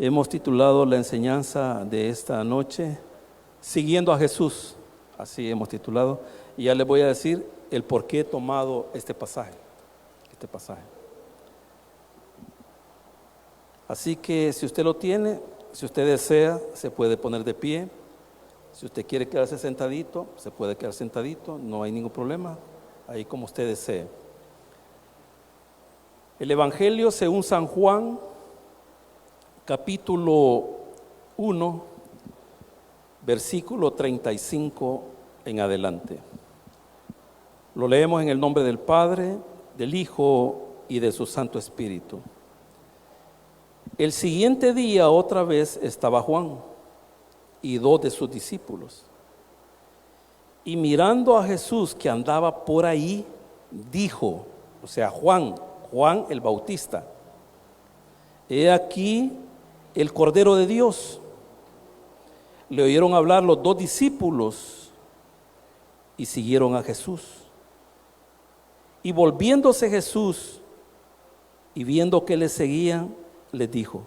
Hemos titulado la enseñanza de esta noche, Siguiendo a Jesús. Así hemos titulado. Y ya les voy a decir el por qué he tomado este pasaje. Así que si usted lo tiene, si usted desea, se puede poner de pie. Si usted quiere quedarse sentadito, se puede quedar sentadito, no hay ningún problema, ahí como usted desee. El Evangelio según San Juan, capítulo 1, versículo 35 en adelante. Lo leemos en el nombre del Padre, del Hijo y de su Santo Espíritu. El siguiente día otra vez estaba Juan y 2 de sus discípulos. Y mirando a Jesús que andaba por ahí, dijo, o sea, Juan el Bautista: he aquí el Cordero de Dios. Le oyeron hablar los 2 discípulos y siguieron a Jesús. Y volviéndose Jesús y viendo que le seguían, les dijo: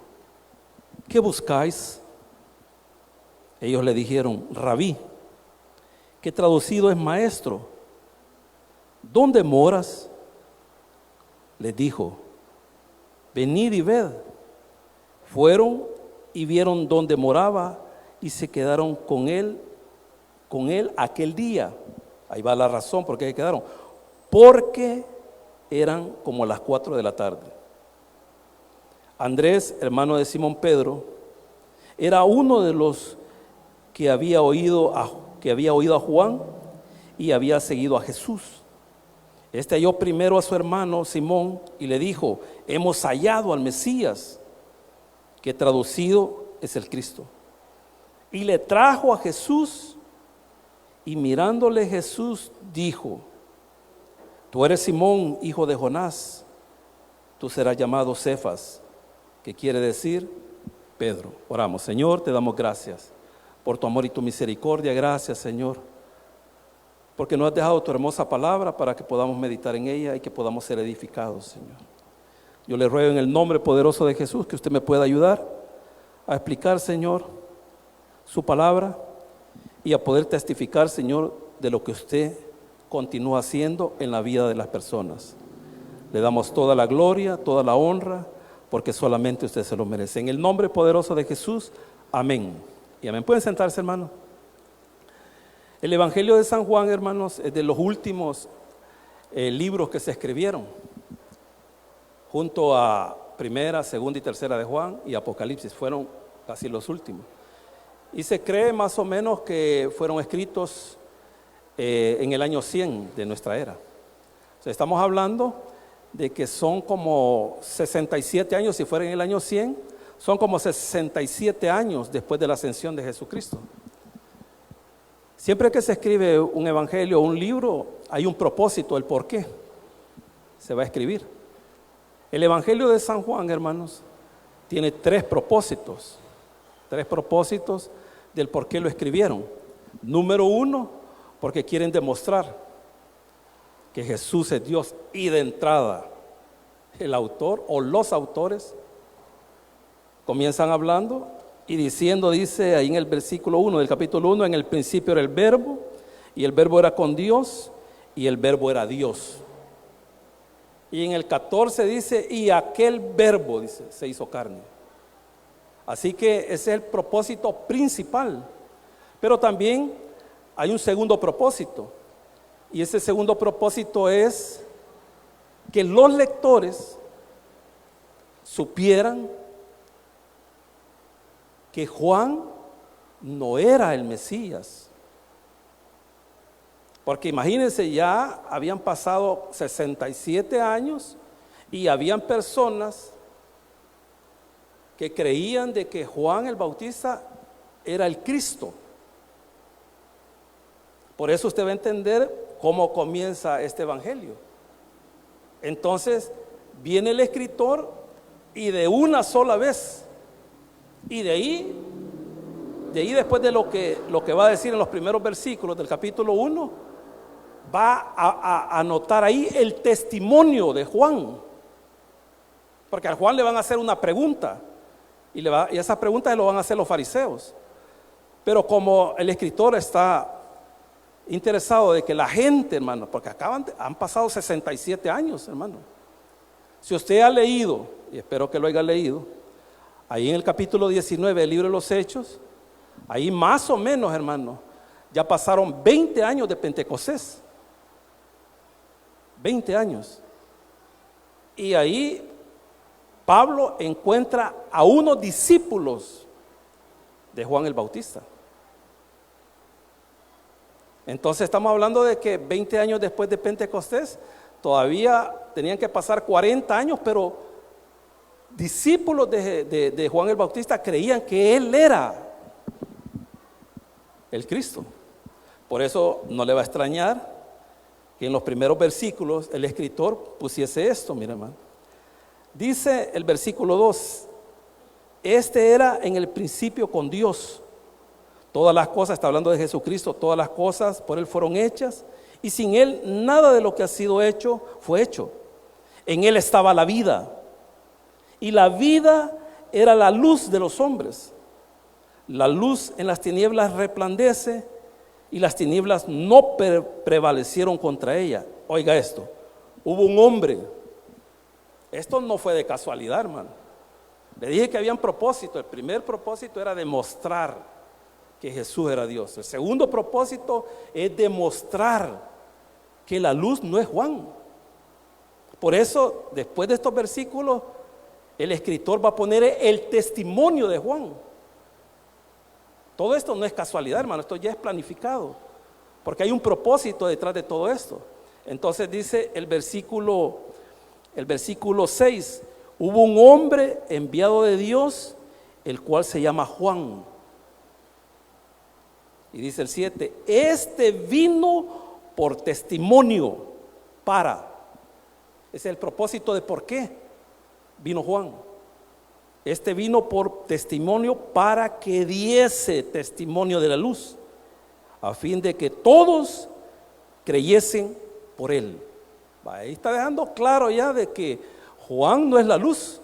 ¿qué buscáis? Ellos le dijeron: Rabí, que traducido es maestro, ¿dónde moras? Les dijo: venid y ved. Fueron y vieron dónde moraba y se quedaron con él aquel día. Ahí va la razón por qué se quedaron. Porque eran como las 4 de la tarde. Andrés, hermano de Simón Pedro, era uno de los que había oído a Juan y había seguido a Jesús. Este halló primero a su hermano Simón y le dijo: hemos hallado al Mesías, que traducido es el Cristo. Y le trajo a Jesús, y mirándole Jesús dijo: tú eres Simón, hijo de Jonás, tú serás llamado Cefas, que quiere decir Pedro. Oramos. Señor, te damos gracias por tu amor y tu misericordia. Gracias, Señor, porque nos has dejado tu hermosa palabra para que podamos meditar en ella y que podamos ser edificados, Señor. Yo le ruego en el nombre poderoso de Jesús que usted me pueda ayudar a explicar, Señor, su palabra y a poder testificar, Señor, de lo que usted continúa haciendo en la vida de las personas. Le damos toda la gloria, toda la honra, porque solamente usted se lo merece. En el nombre poderoso de Jesús, amén. Y amén. ¿Pueden sentarse, hermano? El Evangelio de San Juan, hermanos, es de los últimos libros que se escribieron, junto a Primera, Segunda y Tercera de Juan y Apocalipsis. Fueron casi los últimos. Y se cree más o menos que fueron escritos en el año 100 de nuestra era. O sea, estamos hablando de que son como 67 años, si fuera en el año 100, son como 67 años después de la ascensión de Jesucristo. Siempre que se escribe un evangelio o un libro, hay un propósito, el por qué se va a escribir. El Evangelio de San Juan, hermanos, tiene 3 propósitos. 3 propósitos del por qué lo escribieron. Número 1, porque quieren demostrar que Jesús es Dios. Y de entrada, el autor o los autores comienzan hablando y diciendo, dice ahí en el versículo 1 del capítulo 1, en el principio era el verbo, y el verbo era con Dios, y el verbo era Dios. Y en el 14 dice, y aquel verbo, dice, se hizo carne. Así que ese es el propósito principal. Pero también hay un segundo propósito. Y ese segundo propósito es que los lectores supieran que Juan no era el Mesías. Porque imagínense, ya habían pasado 67 años y habían personas que creían de que Juan el Bautista era el Cristo. Por eso usted va a entender cómo comienza este evangelio. Entonces viene el escritor y de una sola vez, y de ahí después de lo que va a decir en los primeros versículos del capítulo 1, va a anotar ahí el testimonio de Juan. Porque a Juan le van a hacer una pregunta. Y esa pregunta lo van a hacer los fariseos. Pero como el escritor está interesado de que la gente, hermano, porque han pasado 67 años, hermano. Si usted ha leído, y espero que lo haya leído, ahí en el capítulo 19 del libro de los Hechos, ahí más o menos, hermano, ya pasaron 20 años de Pentecostés. 20 años. Y ahí Pablo encuentra a unos discípulos de Juan el Bautista. Entonces estamos hablando de que 20 años después de Pentecostés, todavía tenían que pasar 40 años, pero discípulos de Juan el Bautista creían que él era el Cristo. Por eso no le va a extrañar que en los primeros versículos el escritor pusiese esto, mira, hermano. Dice el versículo 2, este era en el principio con Dios. Todas las cosas, está hablando de Jesucristo, todas las cosas por Él fueron hechas, y sin Él nada de lo que ha sido hecho fue hecho. En Él estaba la vida, y la vida era la luz de los hombres. La luz en las tinieblas resplandece, y las tinieblas no prevalecieron contra ella. Oiga esto, hubo un hombre, esto no fue de casualidad, hermano. Le dije que había un propósito. El primer propósito era demostrar que Jesús era Dios. El segundo propósito es demostrar que la luz no es Juan. Por eso, después de estos versículos, el escritor va a poner el testimonio de Juan. Todo esto no es casualidad, hermano, esto ya es planificado, porque hay un propósito detrás de todo esto. Entonces dice el versículo 6, hubo un hombre enviado de Dios, el cual se llama Juan. Y dice el 7, este vino por testimonio para. Ese es el propósito de por qué vino Juan. Este vino por testimonio para que diese testimonio de la luz, a fin de que todos creyesen por él. Ahí está dejando claro ya de que Juan no es la luz,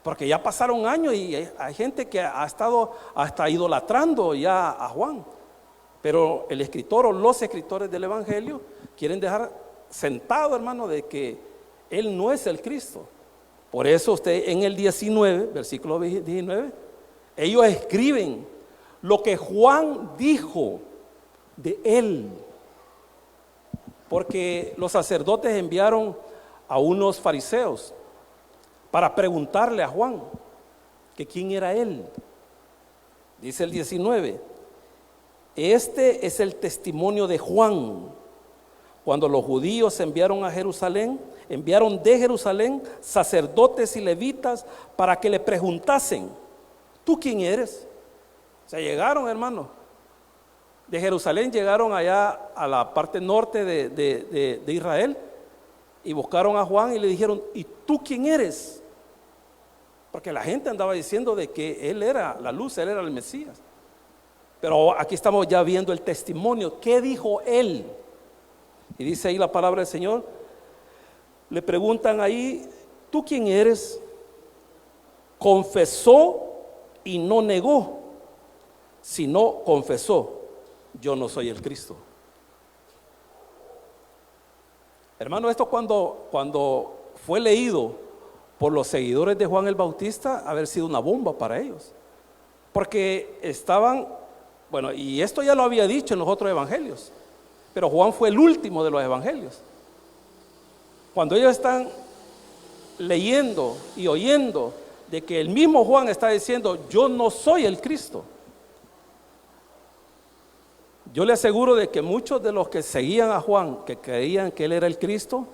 porque ya pasaron años y hay gente que ha estado hasta idolatrando ya a Juan. Pero el escritor o los escritores del Evangelio quieren dejar sentado, hermano, de que él no es el Cristo. Por eso usted en el 19, versículo 19, ellos escriben lo que Juan dijo de él. Porque los sacerdotes enviaron a unos fariseos para preguntarle a Juan que quién era él. Dice el 19, este es el testimonio de Juan. Cuando los judíos enviaron de Jerusalén sacerdotes y levitas para que le preguntasen, ¿tú quién eres? O sea, llegaron, hermano, de Jerusalén, llegaron allá a la parte norte de Israel y buscaron a Juan y le dijeron, ¿y tú quién eres? Porque la gente andaba diciendo de que él era la luz, él era el Mesías. Pero aquí estamos ya viendo el testimonio. ¿Qué dijo él? Y dice ahí la palabra del Señor. Le preguntan ahí, ¿tú quién eres? Confesó y no negó, sino confesó, yo no soy el Cristo. Hermano, esto cuando fue leído por los seguidores de Juan el Bautista, haber sido una bomba para ellos. Porque estaban, bueno, y esto ya lo había dicho en los otros evangelios, pero Juan fue el último de los evangelios. Cuando ellos están leyendo y oyendo de que el mismo Juan está diciendo, yo no soy el Cristo, yo le aseguro de que muchos de los que seguían a Juan, que creían que él era el Cristo,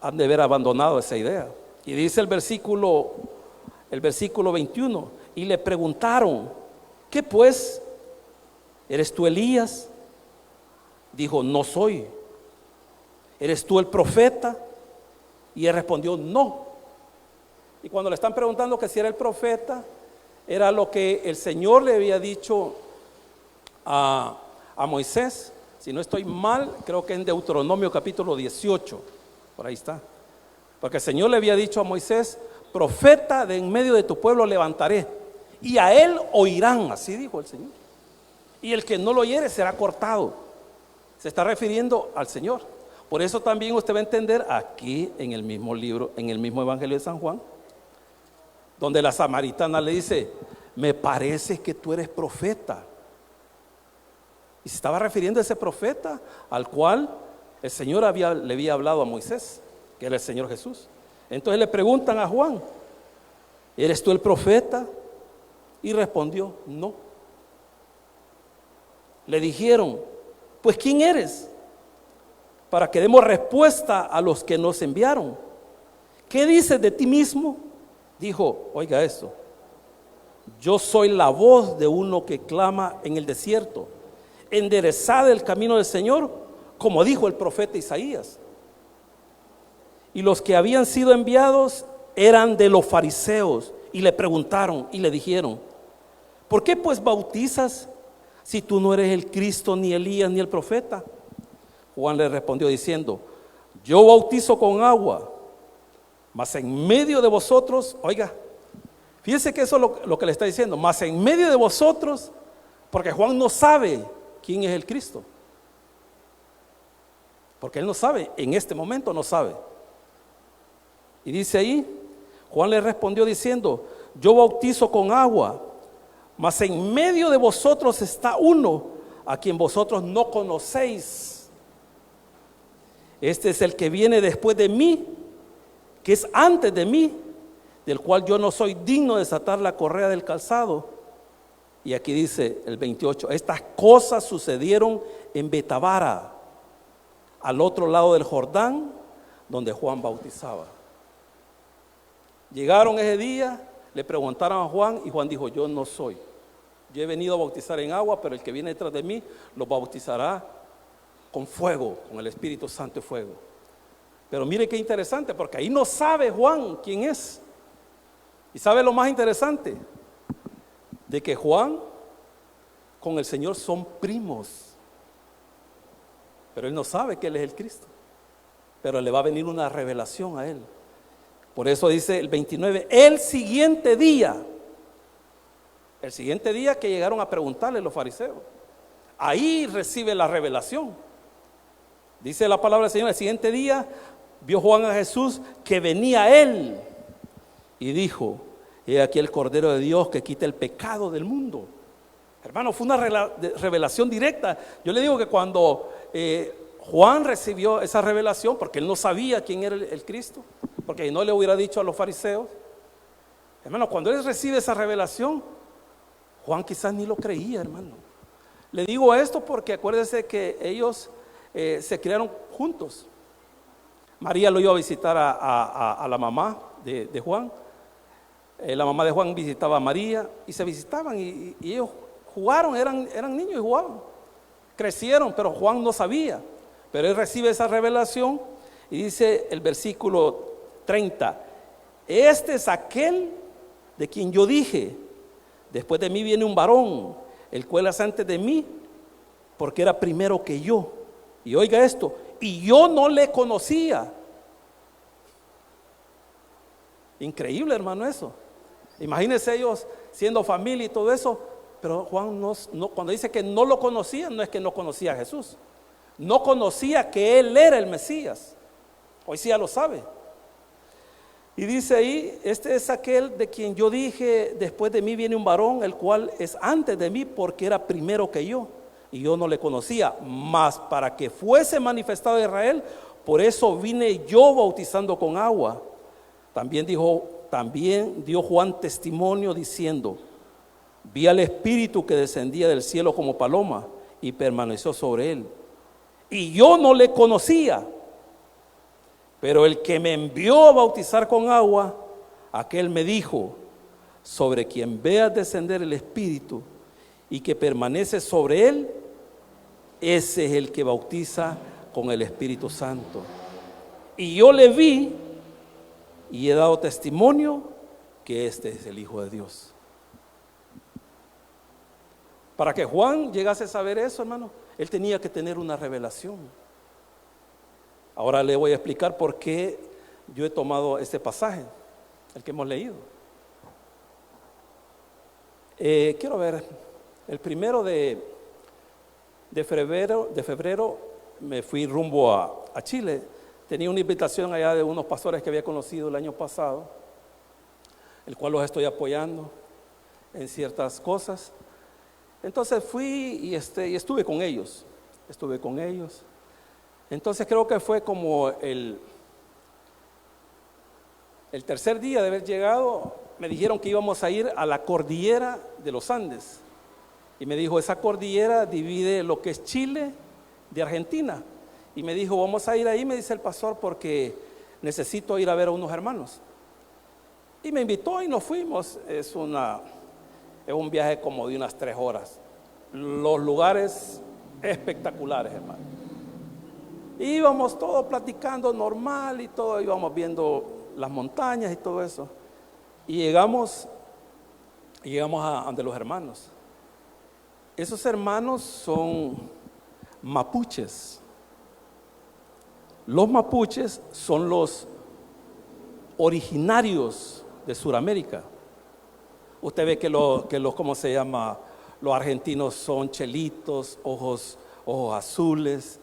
han de haber abandonado esa idea. Y dice el versículo 21, y le preguntaron, ¿qué pues? ¿Eres tú Elías? Dijo, no soy. ¿Eres tú el profeta? Y él respondió, no. Y cuando le están preguntando que si era el profeta, era lo que el Señor le había dicho a Moisés. Si no estoy mal, creo que en Deuteronomio capítulo 18, por ahí está. Porque el Señor le había dicho a Moisés, profeta de en medio de tu pueblo levantaré, y a él oirán, así dijo el Señor. Y el que no lo oyere será cortado. Se está refiriendo al Señor. Por eso también usted va a entender aquí en el mismo libro, en el mismo Evangelio de San Juan, donde la samaritana le dice: me parece que tú eres profeta. Y se estaba refiriendo a ese profeta al cual el Señor le había hablado a Moisés, que era el Señor Jesús. Entonces le preguntan a Juan: ¿eres tú el profeta? Y respondió: no. Le dijeron: pues ¿quién eres? Para que demos respuesta a los que nos enviaron. ¿Qué dices de ti mismo? Dijo: oiga esto, yo soy la voz de uno que clama en el desierto, enderezad el camino del Señor, como dijo el profeta Isaías. Y los que habían sido enviados eran de los fariseos, y le preguntaron y le dijeron: ¿por qué pues bautizas si tú no eres el Cristo, ni Elías, ni el profeta? Juan le respondió diciendo: yo bautizo con agua, mas en medio de vosotros, oiga, fíjense que eso es lo que le está diciendo, mas en medio de vosotros, porque Juan no sabe quién es el Cristo, porque él no sabe, en este momento no sabe. Y dice ahí, Juan le respondió diciendo: yo bautizo con agua, mas en medio de vosotros está uno a quien vosotros no conocéis. Este es el que viene después de mí, que es antes de mí, del cual yo no soy digno de desatar la correa del calzado. Y aquí dice el 28: estas cosas sucedieron en Betabara, al otro lado del Jordán, donde Juan bautizaba. Llegaron ese día, le preguntaron a Juan, y Juan dijo: yo no soy. Yo he venido a bautizar en agua, pero el que viene detrás de mí lo bautizará con fuego, con el Espíritu Santo y fuego. Pero mire qué interesante, porque ahí no sabe Juan quién es. Y sabe lo más interesante, de que Juan con el Señor son primos, pero él no sabe que él es el Cristo, pero le va a venir una revelación a él. Por eso dice el 29, el siguiente día que llegaron a preguntarle los fariseos, ahí recibe la revelación. Dice la palabra del Señor: el siguiente día vio Juan a Jesús que venía a él y dijo: he aquí el Cordero de Dios que quita el pecado del mundo. Hermano, fue una revelación directa. Yo le digo que cuando Juan recibió esa revelación, porque él no sabía quién era el Cristo, porque no le hubiera dicho a los fariseos, hermano, cuando él recibe esa revelación, Juan quizás ni lo creía, hermano. Le digo esto porque acuérdese que ellos se criaron juntos. María lo iba a visitar a la mamá de Juan. La mamá de Juan visitaba a María y se visitaban y ellos jugaron, eran niños y jugaban. Crecieron, pero Juan no sabía. Pero él recibe esa revelación y dice el versículo 30: este es aquel de quien yo dije: después de mí viene un varón, el cual es antes de mí, porque era primero que yo. Y oiga esto: y yo no le conocía. Increíble, hermano, eso. Imagínense ellos siendo familia y todo eso, pero Juan cuando dice que no lo conocía, no es que no conocía a Jesús, no conocía que él era el Mesías. Hoy sí ya lo sabe. Y dice ahí: este es aquel de quien yo dije: después de mí viene un varón, el cual es antes de mí, porque era primero que yo, y yo no le conocía. Mas para que fuese manifestado a Israel, por eso vine yo bautizando con agua. También dio Juan testimonio diciendo: vi al Espíritu que descendía del cielo como paloma y permaneció sobre él, y yo no le conocía. Pero el que me envió a bautizar con agua, aquel me dijo: sobre quien veas descender el Espíritu y que permanece sobre él, ese es el que bautiza con el Espíritu Santo. Y yo le vi y he dado testimonio que este es el Hijo de Dios. Para que Juan llegase a saber eso, hermano, él tenía que tener una revelación. Ahora le voy a explicar por qué yo he tomado este pasaje. el que hemos leído. Quiero ver, el 1 de febrero me fui rumbo a Chile. Tenía una invitación allá de unos pastores que había conocido el año pasado, el cual los estoy apoyando en ciertas cosas. Entonces fui y estuve con ellos. Entonces creo que fue como el tercer día de haber llegado. Me dijeron que íbamos a ir a la cordillera de los Andes. Y me dijo, esa cordillera divide lo que es Chile de Argentina. Y me dijo, vamos a ir ahí, me dice el pastor, porque necesito ir a ver a unos hermanos. Y me invitó y nos fuimos. Es un viaje como de unas 3 horas. Los lugares espectaculares, hermano. Íbamos todos platicando normal y todo, íbamos viendo las montañas y todo eso. Y llegamos a donde los hermanos. Esos hermanos son mapuches. Los mapuches son los originarios de Sudamérica. Usted ve que los ¿cómo se llama? Los argentinos son chelitos, ojos azules.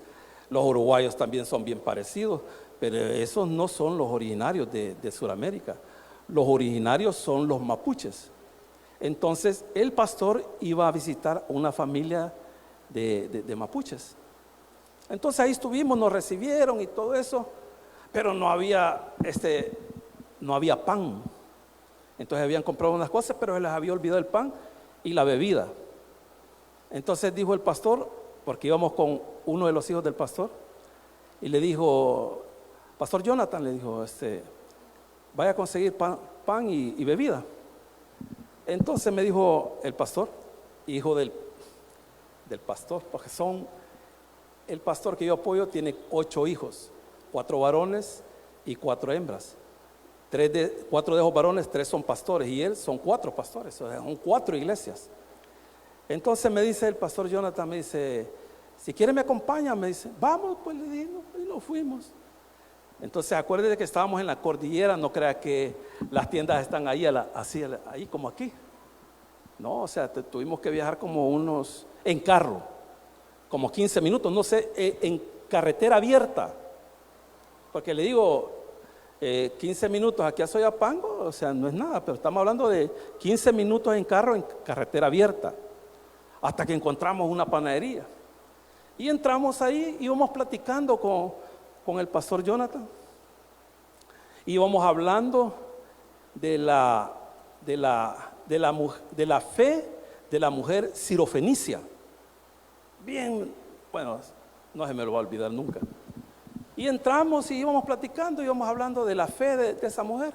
Los uruguayos también son bien parecidos, pero esos no son los originarios de Sudamérica. Los originarios son los mapuches. Entonces el pastor iba a visitar una familia de mapuches. Entonces ahí estuvimos, nos recibieron y todo eso, pero no había pan. Entonces habían comprado unas cosas, pero se les había olvidado el pan y la bebida. Entonces dijo el pastor, porque íbamos con uno de los hijos del pastor, y le dijo, Pastor Jonathan, le dijo, vaya a conseguir pan y bebida. Entonces me dijo el pastor, hijo del pastor, porque el pastor que yo apoyo tiene 8 hijos, 4 varones y 4 hembras. 4 de esos varones, 3 son pastores, y él son 4 pastores, o sea, son 4 iglesias. Entonces me dice el pastor Jonathan, me dice, si quiere me acompaña, me dice, vamos, pues le digo, y nos fuimos. Entonces acuérdate que estábamos en la cordillera, no crea que las tiendas están ahí, ahí como aquí. No, o sea, tuvimos que viajar como en carro, como 15 minutos, no sé, en carretera abierta. Porque le digo, 15 minutos aquí a Soyapango, o sea, no es nada, pero estamos hablando de 15 minutos en carro en carretera abierta, hasta que encontramos una panadería. Y entramos ahí y íbamos platicando con el pastor Jonathan. Íbamos hablando de la fe de la mujer sirofenicia. Bien, bueno, no se me lo va a olvidar nunca. Y entramos y íbamos platicando, íbamos hablando de la fe de esa mujer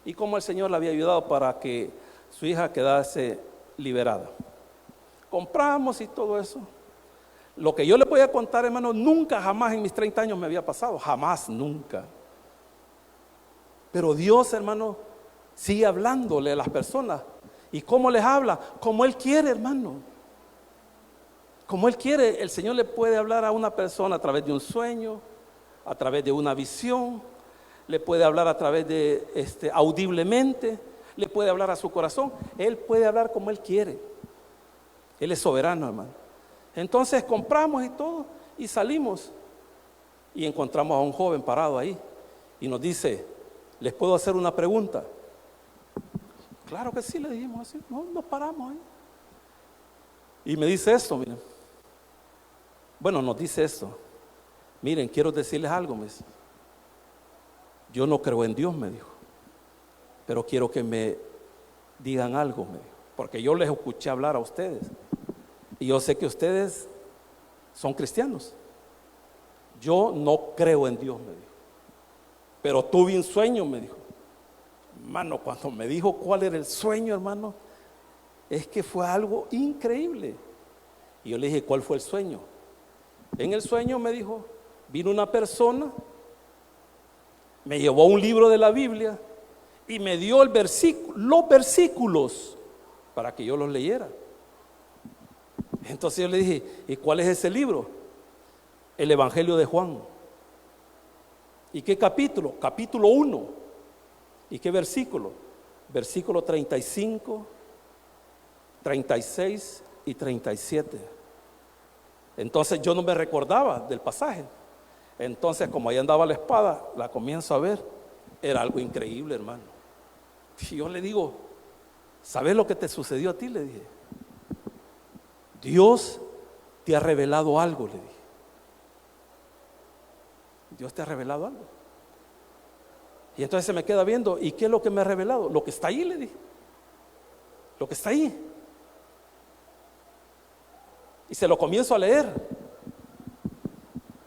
y cómo el Señor la había ayudado para que su hija quedase liberada. Compramos y todo eso. Lo que yo le voy a contar, hermano, nunca jamás en mis 30 años me había pasado, jamás, nunca. Pero Dios, hermano, sigue hablándole a las personas. ¿Y cómo les habla? Como Él quiere, hermano. Como Él quiere. El Señor le puede hablar a una persona a través de un sueño, a través de una visión, le puede hablar a través de audiblemente, le puede hablar a su corazón. Él puede hablar como Él quiere. Él es soberano, hermano. Entonces compramos y todo y salimos y encontramos a un joven parado ahí y nos dice, ¿les puedo hacer una pregunta? Claro que sí, le dijimos así. No, nos paramos ahí. Y me dice esto, miren. Bueno, nos dice esto. Miren, quiero decirles algo, me dice. Yo no creo en Dios, me dijo, pero quiero que me digan algo, me dijo, porque yo les escuché hablar a ustedes y yo sé que ustedes son cristianos. Yo no creo en Dios, me dijo, pero tuve un sueño, me dijo. Hermano, cuando me dijo cuál era el sueño, hermano, es que fue algo increíble. Y yo le dije, ¿cuál fue el sueño? En el sueño me dijo, vino una persona, me llevó un libro de la Biblia y me dio los versículos para que yo los leyera. Entonces yo le dije, ¿y cuál es ese libro? El Evangelio de Juan. ¿Y qué capítulo? Capítulo 1. ¿Y qué versículo? Versículo 35, 36 y 37. Entonces yo no me recordaba del pasaje. Entonces, como ahí andaba la espada, la comienzo a ver. Era algo increíble, hermano. Y yo le digo, ¿sabes lo que te sucedió a ti? Le dije, Dios te ha revelado algo, le dije. Dios te ha revelado algo. Y entonces se me queda viendo, ¿y qué es lo que me ha revelado? Lo que está ahí, le dije. Lo que está ahí. Y se lo comienzo a leer.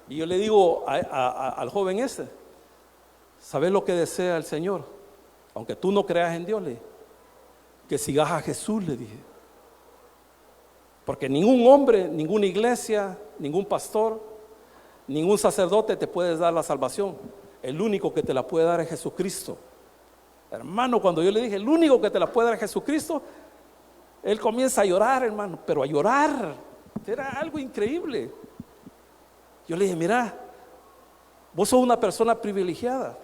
Y yo le digo al joven ese, ¿sabes lo que desea el Señor? Aunque tú no creas en Dios, le dije, que sigas a Jesús, le dije. Porque ningún hombre, ninguna iglesia, ningún pastor, ningún sacerdote te puede dar la salvación. El único que te la puede dar es Jesucristo. Hermano, cuando yo le dije, el único que te la puede dar es Jesucristo, él comienza a llorar, hermano, pero a llorar. Era algo increíble. Yo le dije, mira, vos sos una persona privilegiada,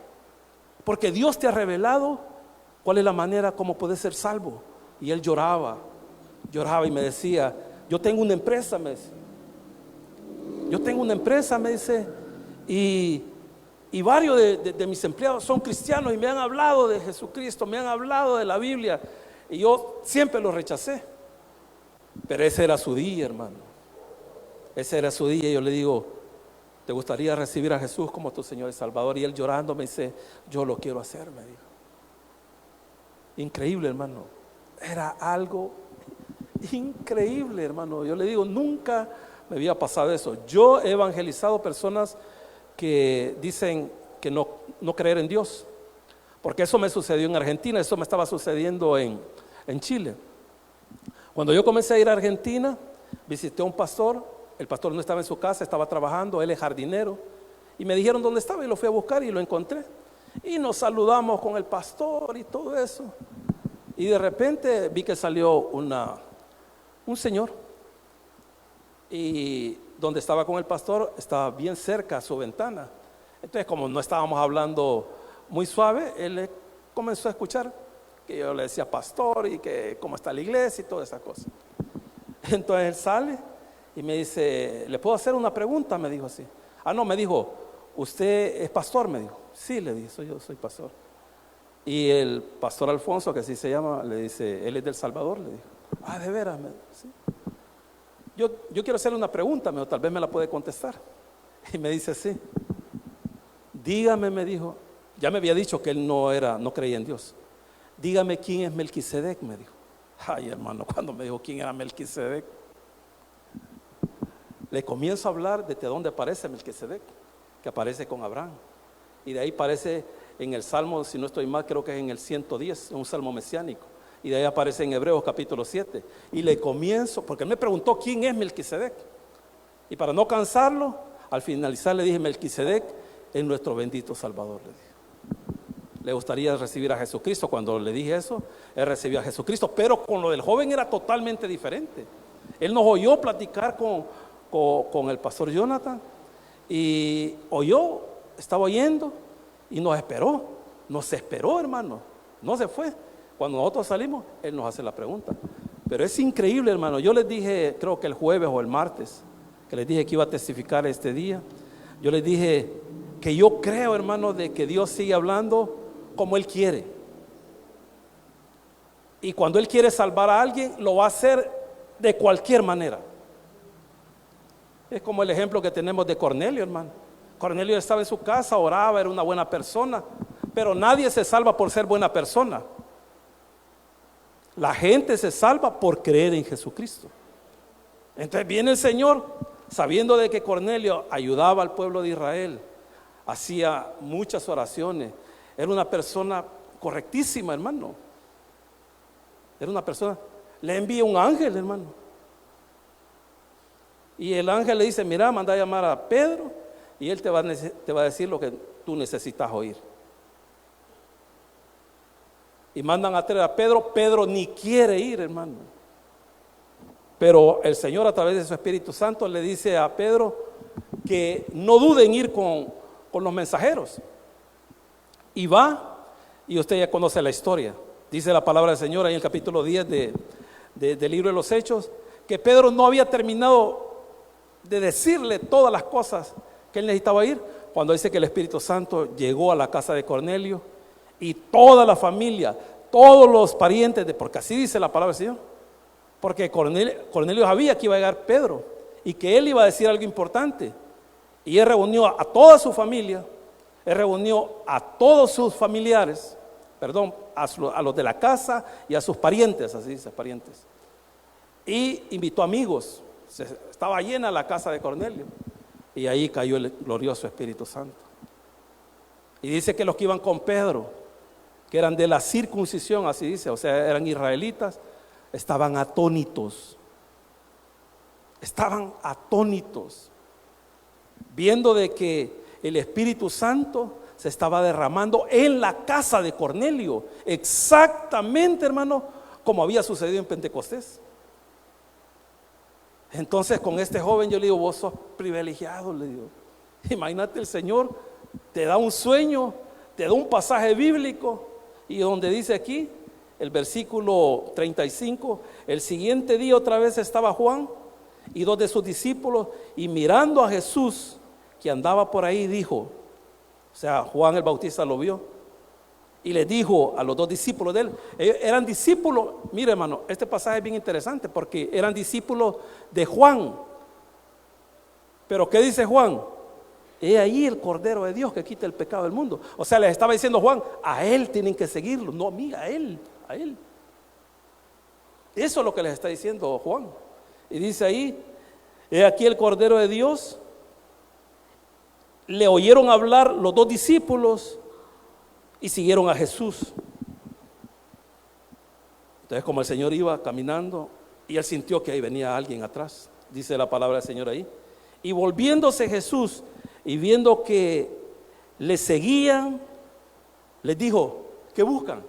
porque Dios te ha revelado cuál es la manera como puedes ser salvo. Y él lloraba y me decía, yo tengo una empresa, me dice. Yo tengo una empresa, me dice, y varios de mis empleados son cristianos y me han hablado de Jesucristo, me han hablado de la Biblia, y yo siempre lo rechacé. Pero ese era su día, hermano. Ese era su día. Y yo le digo, ¿te gustaría recibir a Jesús como tu Señor y Salvador? Y él llorando me dice, yo lo quiero hacer, me dijo. Increíble, hermano. Era algo increíble, hermano. Yo le digo, nunca me había pasado eso. Yo he evangelizado personas que dicen que no creer en Dios, porque eso me sucedió en Argentina, eso me estaba sucediendo en Chile. Cuando yo comencé a ir a Argentina, visité a un pastor. El pastor no estaba en su casa, estaba trabajando, él es jardinero, y me dijeron dónde estaba y lo fui a buscar y lo encontré. Y nos saludamos con el pastor y todo eso. Y de repente vi que salió un señor, y donde estaba con el pastor estaba bien cerca a su ventana. Entonces, como no estábamos hablando muy suave, él comenzó a escuchar que yo le decía pastor y que cómo está la iglesia y todas esas cosas. Entonces él sale y me dice, ¿le puedo hacer una pregunta? Me dijo así. No, me dijo, ¿usted es pastor? Me dijo. Sí, le dije, yo soy pastor. Y el pastor Alfonso, que así se llama, le dice, él es del Salvador, le dijo. ¿De veras? Me dijo, sí. Yo quiero hacerle una pregunta, me dijo, tal vez me la puede contestar. Y me dice, sí. Dígame, me dijo, ya me había dicho que él no creía en Dios. Dígame quién es Melquisedec, me dijo. Ay, hermano, cuando me dijo quién era Melquisedec, le comienzo a hablar de dónde aparece Melquisedec, que aparece con Abraham. Y de ahí aparece en el Salmo, si no estoy mal, creo que es en el 110, un salmo mesiánico. Y de ahí aparece en Hebreos capítulo 7. Y le comienzo, porque él me preguntó quién es Melquisedec. Y para no cansarlo, al finalizar le dije, Melquisedec es nuestro bendito Salvador, le dije. Le gustaría recibir a Jesucristo. Cuando le dije eso, él recibió a Jesucristo, pero con lo del joven era totalmente diferente. Él nos oyó platicar con el pastor Jonathan y estaba oyendo y nos esperó, hermano, no se fue. Cuando nosotros salimos, él nos hace la pregunta. Pero es increíble, hermano. Yo les dije, creo que el jueves o el martes, que les dije que iba a testificar este día, yo les dije que yo creo, hermano, de que Dios sigue hablando como Él quiere. Y cuando Él quiere salvar a alguien, lo va a hacer de cualquier manera. Es como el ejemplo que tenemos de Cornelio, hermano. Cornelio estaba en su casa, oraba, era una buena persona, pero nadie se salva por ser buena persona. La gente se salva por creer en Jesucristo. Entonces viene el Señor, sabiendo de que Cornelio ayudaba al pueblo de Israel, hacía muchas oraciones, era una persona correctísima, hermano. Era una persona, le envía un ángel, hermano. Y el ángel le dice, mira, manda a llamar a Pedro y él te va a decir lo que tú necesitas oír. Y mandan a traer a Pedro. Pedro ni quiere ir, hermano. Pero el Señor, a través de su Espíritu Santo, le dice a Pedro que no duden en ir con los mensajeros. Y va, Y usted ya conoce la historia. Dice la palabra del Señor ahí en el capítulo 10 del libro de los Hechos, que Pedro no había terminado de decirle todas las cosas que él necesitaba ir, cuando dice que el Espíritu Santo llegó a la casa de Cornelio y toda la familia, todos los parientes, porque así dice la palabra del Señor, porque Cornelio sabía que iba a llegar Pedro y que él iba a decir algo importante, y él reunió a toda su familia, él reunió a todos sus familiares, a los de la casa y a sus parientes, así dice, parientes, y invitó amigos. Estaba llena la casa de Cornelio y ahí cayó el glorioso Espíritu Santo. Y dice que los que iban con Pedro, que eran de la circuncisión, así dice, o sea, eran israelitas, estaban atónitos, viendo de que el Espíritu Santo se estaba derramando en la casa de Cornelio, exactamente, hermano, como había sucedido en Pentecostés. Entonces con este joven yo le digo, vos sos privilegiado, le digo. Imagínate, el Señor te da un sueño, te da un pasaje bíblico, y donde dice aquí, el versículo 35, el siguiente día otra vez estaba Juan y 2 de sus discípulos, y mirando a Jesús que andaba por ahí, dijo, o sea, Juan el Bautista lo vio, y le dijo a los 2 discípulos de él, ellos eran discípulos, mire hermano, este pasaje es bien interesante porque eran discípulos de Juan. Pero ¿qué dice Juan? He ahí el Cordero de Dios que quita el pecado del mundo. O sea, les estaba diciendo Juan, a él tienen que seguirlo, no a mí, a él. Eso es lo que les está diciendo Juan. Y dice ahí, he aquí el Cordero de Dios. Le oyeron hablar los 2 discípulos y siguieron a Jesús. Entonces, como el Señor iba caminando y él sintió que ahí venía alguien atrás, dice la palabra del Señor ahí, y volviéndose Jesús y viendo que le seguían, les dijo, ¿qué buscan?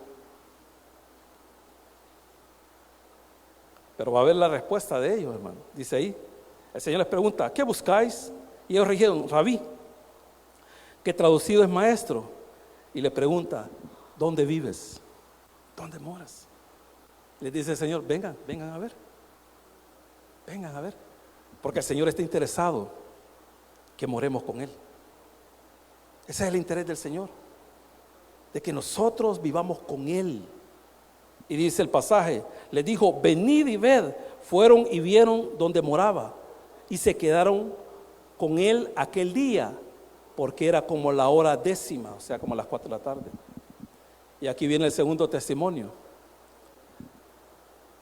Pero va a ver la respuesta de ellos, hermano. Dice ahí, el Señor les pregunta, ¿qué buscáis? Y ellos dijeron, Rabí, que traducido es maestro. Y le pregunta, ¿dónde vives? ¿Dónde moras? Les dice el Señor, vengan a ver. Porque el Señor está interesado que moremos con Él. Ese es el interés del Señor, de que nosotros vivamos con Él. Y dice el pasaje, les dijo, venid y ved. Fueron y vieron donde moraba y se quedaron con Él aquel día, porque era como la hora 10, o sea, como las 4 de la tarde. Y aquí viene el segundo testimonio.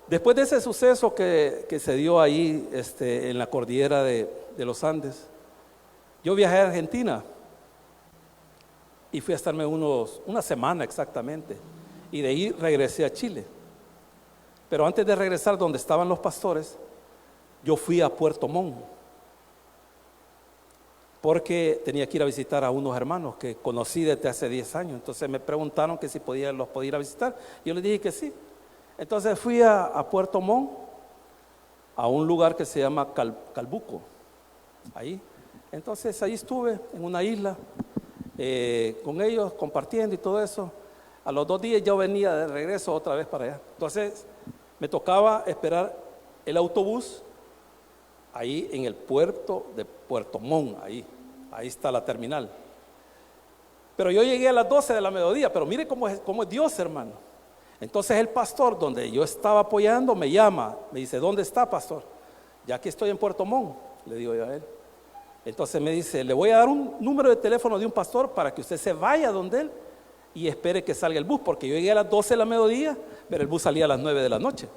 Después de ese suceso que se dio ahí en la cordillera de los Andes, yo viajé a Argentina y fui a estarme una semana exactamente, y de ahí regresé a Chile. Pero antes de regresar donde estaban los pastores, yo fui a Puerto Montt, porque tenía que ir a visitar a unos hermanos que conocí desde hace 10 años. Entonces me preguntaron que si los podía ir a visitar. Yo les dije que sí. Entonces fui a Puerto Montt, a un lugar que se llama Calbuco, ahí. Entonces ahí estuve en una isla con ellos, compartiendo y todo eso. A los 2 días yo venía de regreso otra vez para allá. Entonces me tocaba esperar el autobús ahí en el puerto de Puerto Montt, ahí está la terminal. Pero yo llegué a las 12 de la mediodía, pero mire cómo es Dios, hermano. Entonces el pastor donde yo estaba apoyando me llama, me dice, ¿dónde está, pastor? Ya que estoy en Puerto Montt, le digo yo a él. Entonces me dice, le voy a dar un número de teléfono de un pastor para que usted se vaya donde él y espere que salga el bus, porque yo llegué a las 12 de la mediodía, pero el bus salía a las 9 de la noche.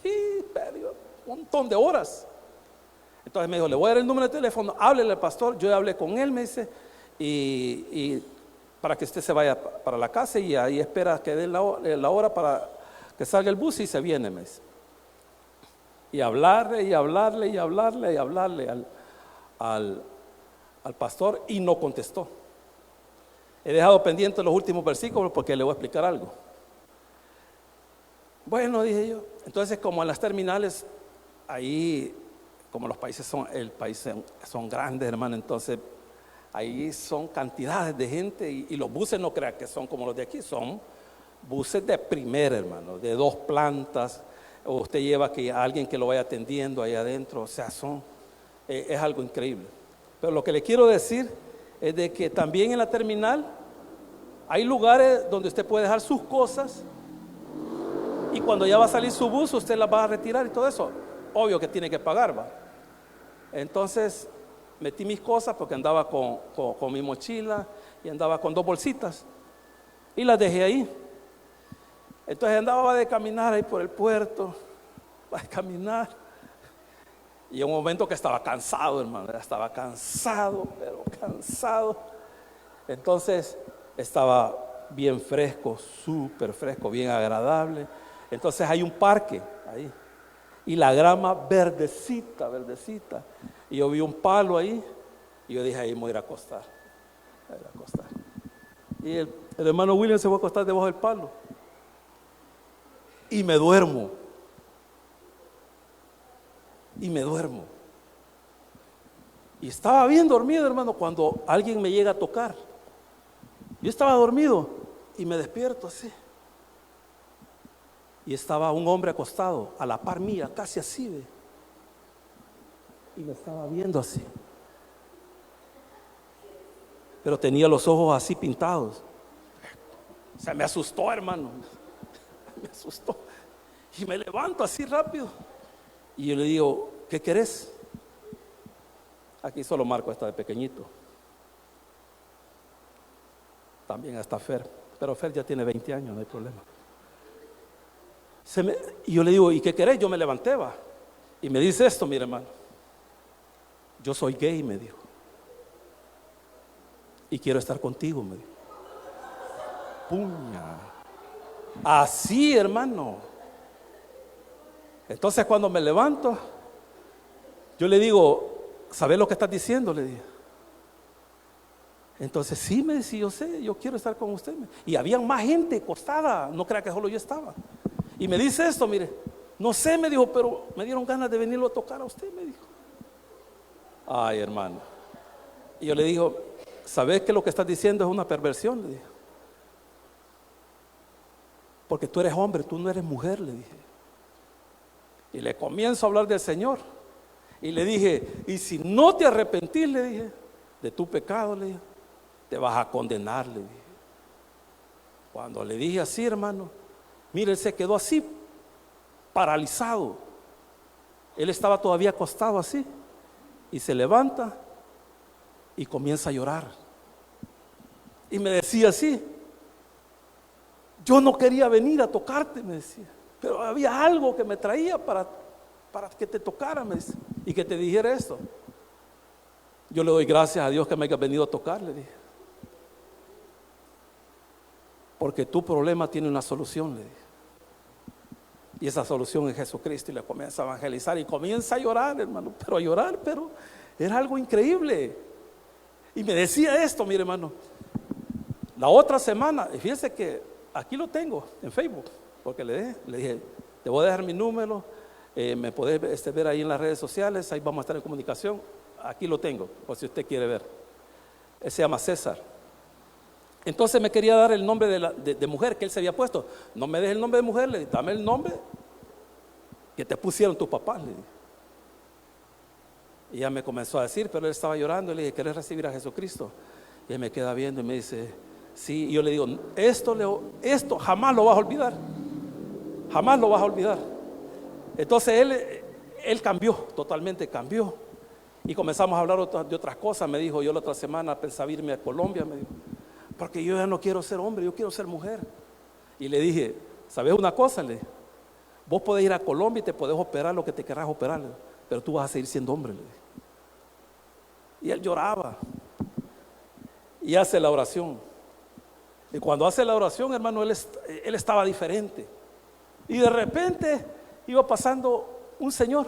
Y perdió un montón de horas. Entonces me dijo, le voy a dar el número de teléfono, háblele al pastor. Yo hablé con él, me dice, y para que usted se vaya para la casa y ahí espera que dé la hora para que salga el bus y se viene, me dice. Y hablarle al pastor, y no contestó. He dejado pendientes los últimos versículos porque le voy a explicar algo. Bueno, dije yo, entonces como en las terminales, ahí, como los países son grandes, hermano, entonces ahí son cantidades de gente y los buses no crean que son como los de aquí, son buses de primera, hermano, de 2 plantas, o usted lleva a alguien que lo vaya atendiendo ahí adentro, o sea, es algo increíble. Pero lo que le quiero decir es de que también en la terminal hay lugares donde usted puede dejar sus cosas y cuando ya va a salir su bus usted las va a retirar y todo eso. Obvio que tiene que pagar, ¿va? Entonces metí mis cosas porque andaba con mi mochila y andaba con 2 bolsitas y las dejé ahí. Entonces andaba de caminar ahí por el puerto, va a caminar. Y en un momento que estaba cansado, hermano, estaba cansado, pero cansado. Entonces estaba bien fresco, súper fresco, bien agradable. Entonces hay un parque ahí y la grama verdecita, verdecita. Y yo vi un palo ahí y yo dije, ahí me voy a ir a acostar. Y el hermano William se fue a acostar debajo del palo y me duermo. Y estaba bien dormido, hermano, cuando alguien me llega a tocar. Yo estaba dormido y me despierto así. Y estaba un hombre acostado a la par mía, casi así, ¿ve? Y me estaba viendo así. Pero tenía los ojos así pintados. Se me asustó, hermano. Me asustó. Y me levanto así rápido. Y yo le digo, ¿qué querés? Aquí solo Marco está de pequeñito. También está Fer. Pero Fer ya tiene 20 años, no hay problema. Y yo le digo, ¿y qué querés? Yo me levanté, va. Y me dice esto, mire, hermano. Yo soy gay, me dijo. Y quiero estar contigo, me dijo. Puña. Así, hermano. Entonces cuando me levanto, yo le digo, ¿sabes lo que estás diciendo? Le dije. Entonces sí, me decía, yo sé, yo quiero estar con usted. Y había más gente acostada, no crea que solo yo estaba. Y me dice esto, mire, no sé, me dijo, pero me dieron ganas de venirlo a tocar a usted, me dijo. Ay, hermano. Y yo le digo, ¿sabes que lo que estás diciendo es una perversión? Le dije. Porque tú eres hombre, tú no eres mujer, le dije. Y le comienzo a hablar del Señor. Y le dije, y si no te arrepentís, le dije, de tu pecado, le dije, te vas a condenar, le dije. Cuando le dije así, hermano, mire, él se quedó así, paralizado. Él estaba todavía acostado así. Y se levanta y comienza a llorar. Y me decía así, yo no quería venir a tocarte, me decía. Pero había algo que me traía para que te tocara, me dice, y que te dijera esto. Yo le doy gracias a Dios que me haya venido a tocar, le dije. Porque tu problema tiene una solución, le dije. Y esa solución es Jesucristo. Y le comienza a evangelizar y comienza a llorar, hermano. Pero a llorar, pero era algo increíble. Y me decía esto, mire, hermano. La otra semana, y fíjense que aquí lo tengo en Facebook. Porque le dije, te voy a dejar mi número, me podés ver ahí en las redes sociales, ahí vamos a estar en comunicación. Aquí lo tengo, por si usted quiere ver. Él se llama César. Entonces me quería dar el nombre de mujer que él se había puesto. No me des el nombre de mujer, le dije, dame el nombre que te pusieron tus papás, le dije. Y ella me comenzó a decir, pero él estaba llorando, y le dije, ¿querés recibir a Jesucristo? Y él me queda viendo y me dice, sí. Y yo le digo, esto jamás lo vas a olvidar. Jamás lo vas a olvidar. Entonces él cambió, totalmente cambió. Y comenzamos a hablar de otras cosas. Me dijo, yo la otra semana pensaba irme a Colombia, me dijo, porque yo ya no quiero ser hombre, yo quiero ser mujer. Y le dije, ¿sabes una cosa? Le dije, vos podés ir a Colombia y te podés operar lo que te querrás operar, pero tú vas a seguir siendo hombre, le dije. Y él lloraba. Y hace la oración. Y cuando hace la oración, hermano, él estaba diferente. Y de repente iba pasando un señor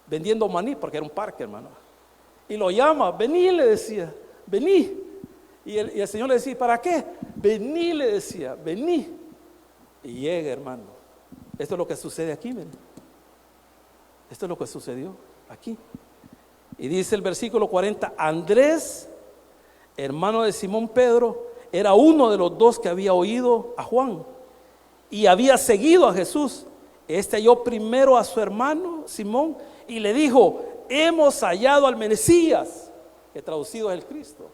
vendiendo maní, porque era un parque, hermano. Y lo llama, vení, le decía, vení. Y el Señor le decía, ¿para qué? Vení, le decía, vení. Y llega, hermano. Esto es lo que sucede aquí, ¿ven? Esto es lo que sucedió aquí. Y dice el versículo 40, Andrés, hermano de Simón Pedro, era uno de los dos que había oído a Juan y había seguido a Jesús. Este halló primero a su hermano Simón y le dijo: hemos hallado al Mesías, que traducido es el Cristo.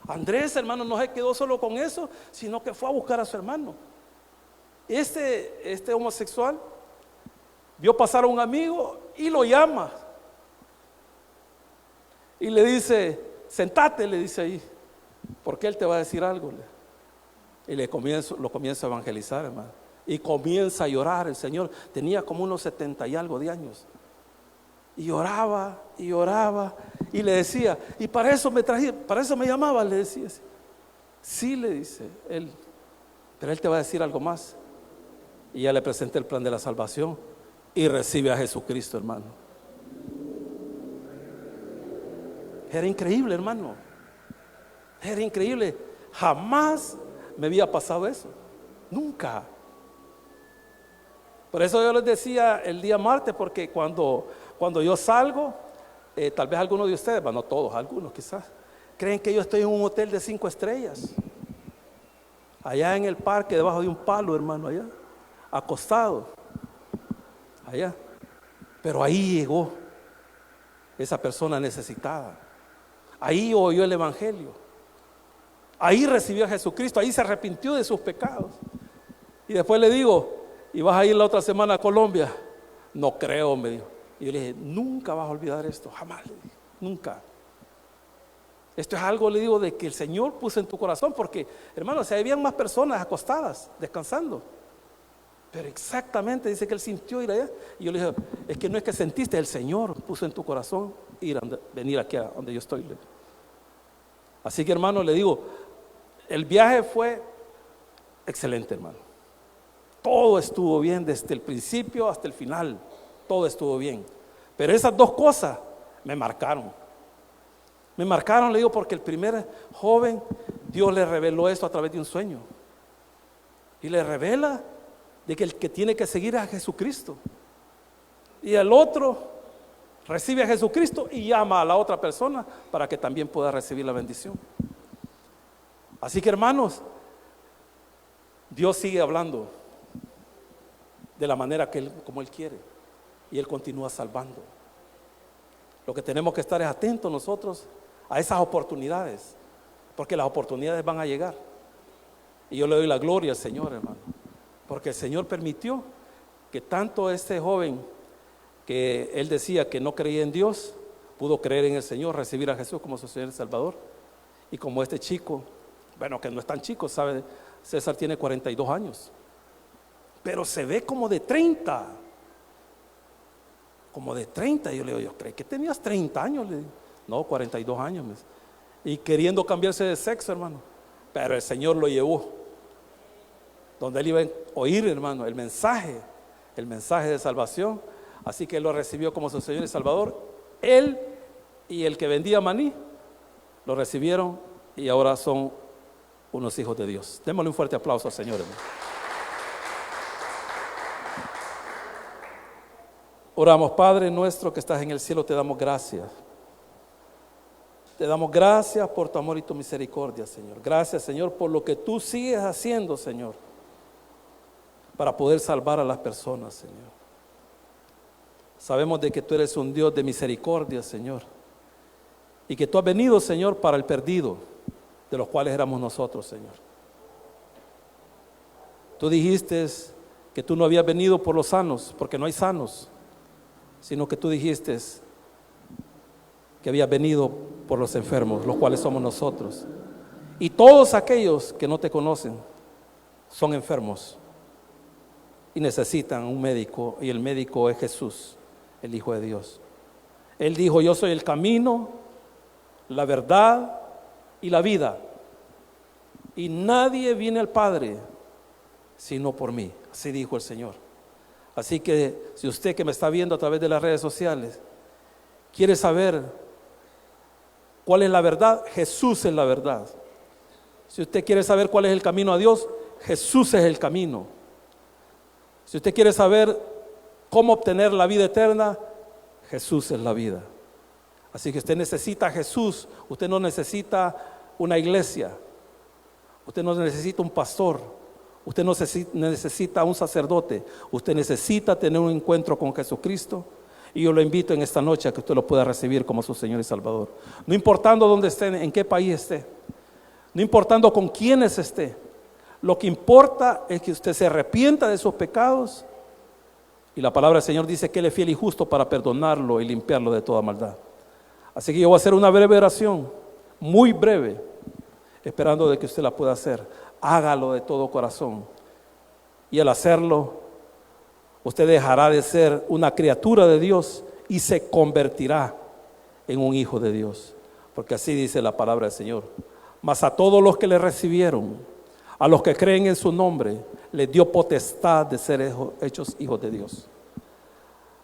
Andrés, hermano, no se quedó solo con eso, sino que fue a buscar a su hermano. Este homosexual vio pasar a un amigo y lo llama y le dice: sentate, le dice ahí, porque él te va a decir algo. Y lo comienza a evangelizar, hermano, y comienza a llorar. El Señor tenía como unos 70 y algo de años, y lloraba y lloraba, y le decía: y para eso me traje, para eso me llamaba, le decía. Sí, le dice él, pero él te va a decir algo más. Y ya le presenté el plan de la salvación y recibe a Jesucristo, hermano. Era increíble, hermano, era increíble. Jamás me había pasado eso, nunca. Por eso yo les decía el día martes, porque cuando yo salgo, tal vez algunos de ustedes, bueno, no todos, algunos quizás, creen que yo estoy en un hotel de 5 estrellas, allá en el parque, debajo de un palo, hermano, allá, acostado, allá. Pero ahí llegó esa persona necesitada, ahí oyó el evangelio, ahí recibió a Jesucristo, ahí se arrepintió de sus pecados. Y después le digo: ¿y vas a ir la otra semana a Colombia? No creo, me dijo. Y yo le dije: nunca vas a olvidar esto, jamás, le dije, nunca. Esto es algo, le digo, de que el Señor puso en tu corazón, porque, hermano, se habían más personas acostadas, descansando, pero exactamente dice que él sintió ir allá. Y yo le dije: es que no es que sentiste, el Señor puso en tu corazón venir aquí a donde yo estoy. Así que, hermano, le digo, el viaje fue excelente, hermano. Todo estuvo bien desde el principio hasta el final, todo estuvo bien. Pero esas dos cosas me marcaron, le digo, porque el primer joven, Dios le reveló esto a través de un sueño, y le revela de que el que tiene que seguir a Jesucristo, y el otro recibe a Jesucristo y llama a la otra persona para que también pueda recibir la bendición. Así que, hermanos, Dios sigue hablando de la manera como Él quiere, y Él continúa salvando. Lo que tenemos que estar es atentos nosotros a esas oportunidades, porque las oportunidades van a llegar. Y yo le doy la gloria al Señor, hermano, porque el Señor permitió que tanto este joven, que él decía que no creía en Dios, pudo creer en el Señor, recibir a Jesús como su Señor y Salvador. Y como este chico, bueno, que no es tan chico, sabe, César tiene 42 años, pero se ve como de 30. Como de 30. Yo le digo: yo creí que tenías 30 años. Le digo: no, 42 años. Y queriendo cambiarse de sexo, hermano. Pero el Señor lo llevó donde él iba a oír, hermano, el mensaje de salvación. Así que él lo recibió como su Señor y Salvador. Él y el que vendía maní lo recibieron y ahora son unos hijos de Dios. Démosle un fuerte aplauso al Señor, hermano. Oramos. Padre nuestro que estás en el cielo, te damos gracias. Te damos gracias por tu amor y tu misericordia, Señor. Gracias, Señor, por lo que tú sigues haciendo, Señor, para poder salvar a las personas, Señor. Sabemos de que tú eres un Dios de misericordia, Señor, y que tú has venido, Señor, para el perdido, de los cuales éramos nosotros, Señor. Tú dijiste que tú no habías venido por los sanos, porque no hay sanos, sino que tú dijiste que habías venido por los enfermos, los cuales somos nosotros. Y todos aquellos que no te conocen son enfermos y necesitan un médico, y el médico es Jesús, el Hijo de Dios. Él dijo: yo soy el camino, la verdad y la vida, y nadie viene al Padre sino por mí. Así dijo el Señor. Así que si usted que me está viendo a través de las redes sociales quiere saber cuál es la verdad, Jesús es la verdad. Si usted quiere saber cuál es el camino a Dios, Jesús es el camino. Si usted quiere saber cómo obtener la vida eterna, Jesús es la vida. Así que usted necesita a Jesús. Usted no necesita una iglesia. Usted no necesita un pastor, usted no necesita un sacerdote, usted necesita tener un encuentro con Jesucristo. Y yo lo invito en esta noche a que usted lo pueda recibir como su Señor y Salvador. No importando dónde esté, en qué país esté, no importando con quiénes esté, lo que importa es que usted se arrepienta de sus pecados. Y la palabra del Señor dice que Él es fiel y justo para perdonarlo y limpiarlo de toda maldad. Así que yo voy a hacer una breve oración, muy breve, esperando de que usted la pueda hacer. Hágalo de todo corazón. Y al hacerlo, usted dejará de ser una criatura de Dios y se convertirá en un hijo de Dios. Porque así dice la palabra del Señor. Mas a todos los que le recibieron, a los que creen en su nombre, les dio potestad de ser hechos hijos de Dios.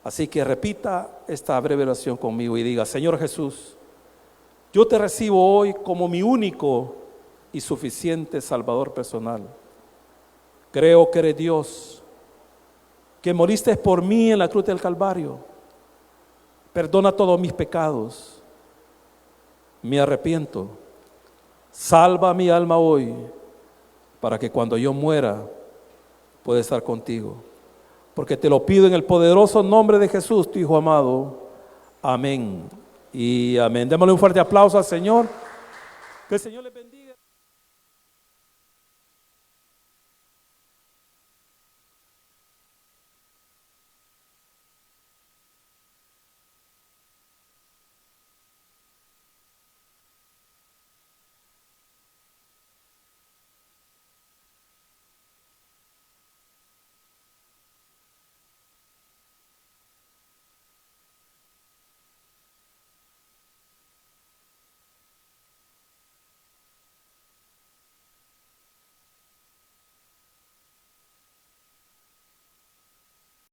Así que repita esta breve oración conmigo y diga: Señor Jesús, yo te recibo hoy como mi único y suficiente Salvador personal. Creo que eres Dios, que moriste por mí en la cruz del Calvario. Perdona todos mis pecados. Me arrepiento. Salva mi alma hoy, para que cuando yo muera pueda estar contigo. Porque te lo pido en el poderoso nombre de Jesús, tu Hijo amado. Amén y amén. Démosle un fuerte aplauso al Señor. Que el Señor les bendiga.